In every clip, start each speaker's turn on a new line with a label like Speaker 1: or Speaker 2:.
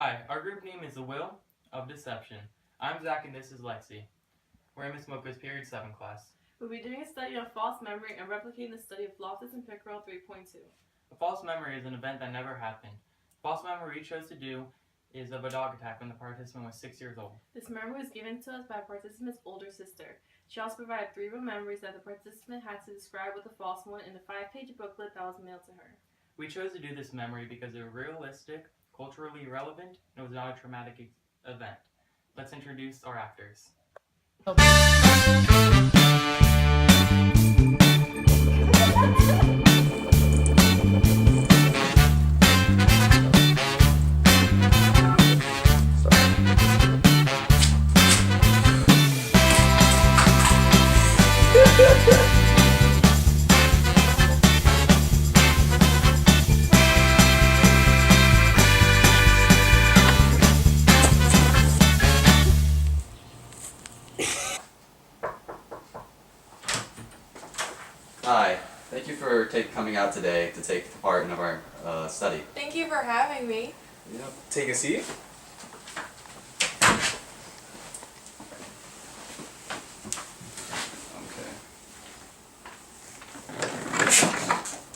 Speaker 1: Hi, our group name is The Will of Deception. I'm Zach and this is Lexi. We're in Miss Mocha's Period 7 class.
Speaker 2: We'll be doing a study on false memory and replicating the study of Loftus and Pickrell 3.2.
Speaker 1: A false memory is an event that never happened. False memory we chose to do is of a dog attack when the participant was 6 years old.
Speaker 2: This memory was given to us by a participant's older sister. She also provided 3 real memories that the participant had to describe with a false one in the 5-page booklet that was mailed to her.
Speaker 1: We chose to do this memory because they were realistic, culturally relevant, and it was not a traumatic event. Let's introduce our actors.
Speaker 3: Hi, thank you for coming out today to take part in our study.
Speaker 4: Thank you for having me.
Speaker 3: Yep.
Speaker 5: Take a seat.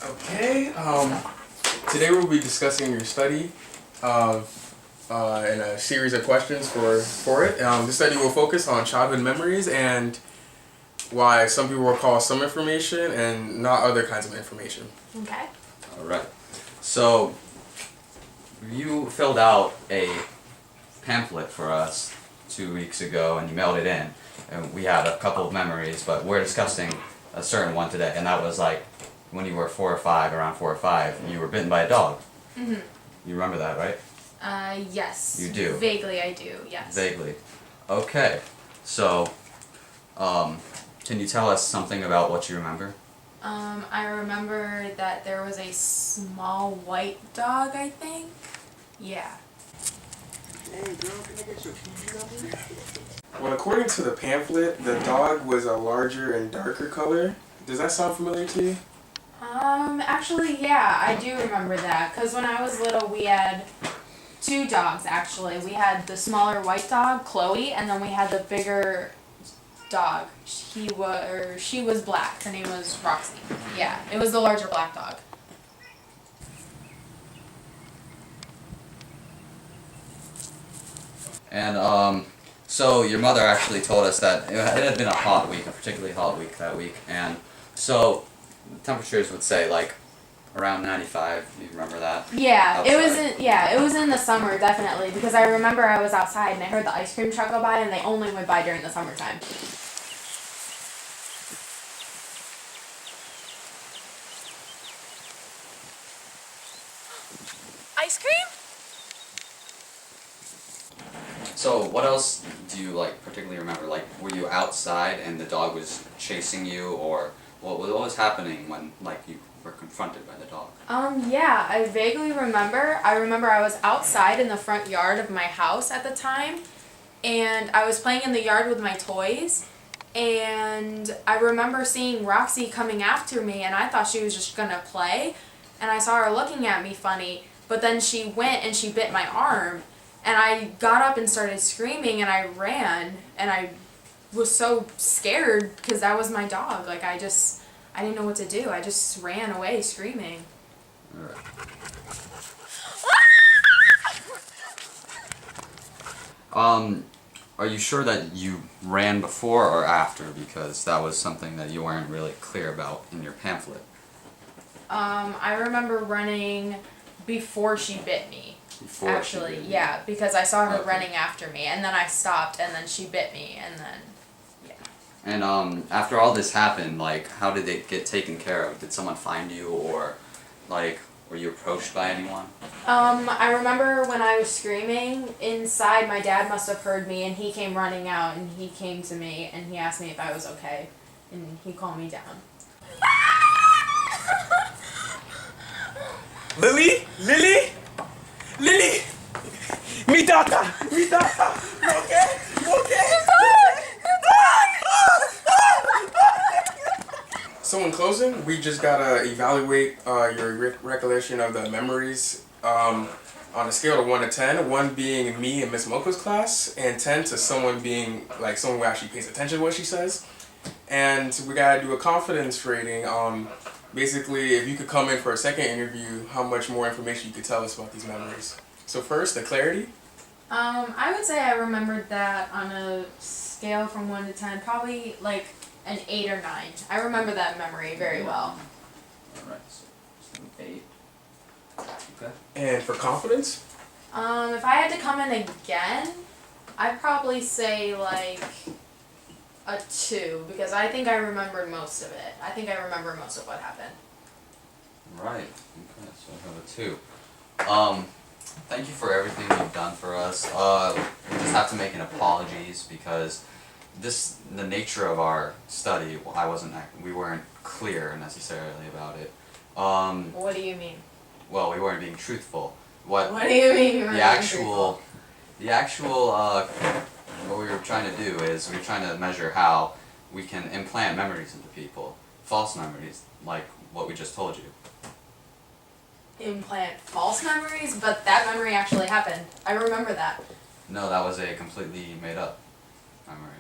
Speaker 5: Okay. Today we'll be discussing your study and a series of questions for it. This study will focus on childhood memories and why some people will call some information and not other kinds of information.
Speaker 4: Okay.
Speaker 3: Alright. So, you filled out a pamphlet for us 2 weeks ago and you mailed it in. And we had a couple of memories, but we're discussing a certain one today. And that was like when you were 4 or 5, around 4 or 5, you were bitten by a dog.
Speaker 4: Mm-hmm.
Speaker 3: You remember that, right?
Speaker 4: Yes.
Speaker 3: You do?
Speaker 4: Vaguely I do, yes.
Speaker 3: Vaguely. Okay. So, can you tell us something about what you remember?
Speaker 4: I remember that there was a small white dog, I think. Yeah.
Speaker 5: Well, according to the pamphlet, the dog was a larger and darker color. Does that sound familiar to you?
Speaker 4: Actually, yeah, I do remember that. Because when I was little, we had 2 dogs, actually. We had the smaller white dog, Chloe, and then we had the bigger dog. She was black. Her name was Roxy. Yeah, it was the larger black dog.
Speaker 3: And, so your mother actually told us that it had been a hot week, a particularly hot week that week, and so the temperatures would say like around 95, you remember that?
Speaker 4: Yeah,
Speaker 3: Outside.
Speaker 4: it was in the summer, definitely, because I remember I was outside and I heard the ice cream truck go by and they only went by during the summertime. Ice cream?
Speaker 3: So what else do you like particularly remember? Like, were you outside and the dog was chasing you, or what was happening when like you were confronted by the dog?
Speaker 4: Yeah, I vaguely remember. I remember I was outside in the front yard of my house at the time, and I was playing in the yard with my toys, and I remember seeing Roxy coming after me, and I thought she was just gonna play, and I saw her looking at me funny, but then she went and she bit my arm, and I got up and started screaming, and I ran, and I was so scared because that was my dog. Like, I didn't know what to do. I just ran away screaming.
Speaker 3: Alright. Are you sure that you ran before or after? Because that was something that you weren't really clear about in your pamphlet.
Speaker 4: I remember running before she bit me.
Speaker 3: Before
Speaker 4: Actually,
Speaker 3: she did.
Speaker 4: yeah, because I saw her
Speaker 3: Okay.
Speaker 4: running after me, and then I stopped, and then she bit me, and then, yeah.
Speaker 3: And after all this happened, like, how did it get taken care of? Did someone find you, or like, were you approached by anyone?
Speaker 4: I remember when I was screaming inside, my dad must have heard me, and he came running out, and he came to me, and he asked me if I was okay, and he calmed me down.
Speaker 5: Lily? Lily? Lily! Mi tata! Mi tata! Okay? Okay? So in closing, we just gotta evaluate your recollection of the memories on a scale of 1 to 10, 1 being me in Miss Moko's class, and 10 to someone being like someone who actually pays attention to what she says. And we gotta do a confidence rating. Basically, if you could come in for a second interview, how much more information you could tell us about these memories. So first, the clarity.
Speaker 4: I would say I remembered that on a scale from 1 to 10, probably like an 8 or 9. I remember that memory very well.
Speaker 3: Alright, so just an 8. Okay.
Speaker 5: And for confidence,
Speaker 4: If I had to come in again, I'd probably say like a 2 because I think I remembered most of it. I think I remember most of what happened.
Speaker 3: Right. Okay, so I have a 2. Thank you for everything you've done for us. We just have to make an apologies because the nature of our study, we weren't clear necessarily about it.
Speaker 4: What do you mean?
Speaker 3: Well, we weren't being truthful.
Speaker 4: What do you mean? You were
Speaker 3: The actual, what we were trying to do is we were trying to measure how we can implant memories into people, false memories, like what we just told you.
Speaker 4: Implant false memories, but that memory actually happened. I remember that.
Speaker 3: No, that was a completely made up memory.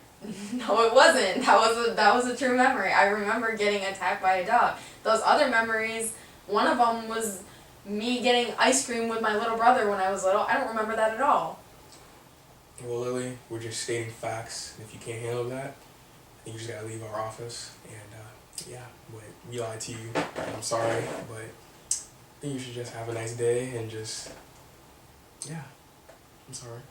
Speaker 4: No, it wasn't. That was a true memory. I remember getting attacked by a dog. Those other memories, one of them was me getting ice cream with my little brother when I was little. I don't remember that at all.
Speaker 5: well, Lily, we're just stating facts. And if you can't handle that, I think you just gotta leave our office. And yeah, but we lied to you. I'm sorry, but I think you should just have a nice day and just, yeah, I'm sorry.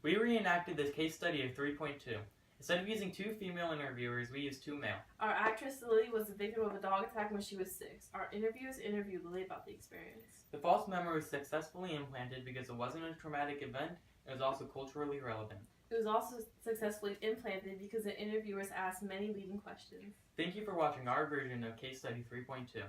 Speaker 1: We reenacted this case study of 3.2. Instead of using 2 female interviewers, we used 2 male.
Speaker 2: Our actress Lily was the victim of a dog attack when she was 6. Our interviewers interviewed Lily about the experience.
Speaker 1: The false memory was successfully implanted because it wasn't a traumatic event, it was also culturally relevant.
Speaker 2: It was also successfully implanted because the interviewers asked many leading questions.
Speaker 1: Thank you for watching our version of Case Study 3.2.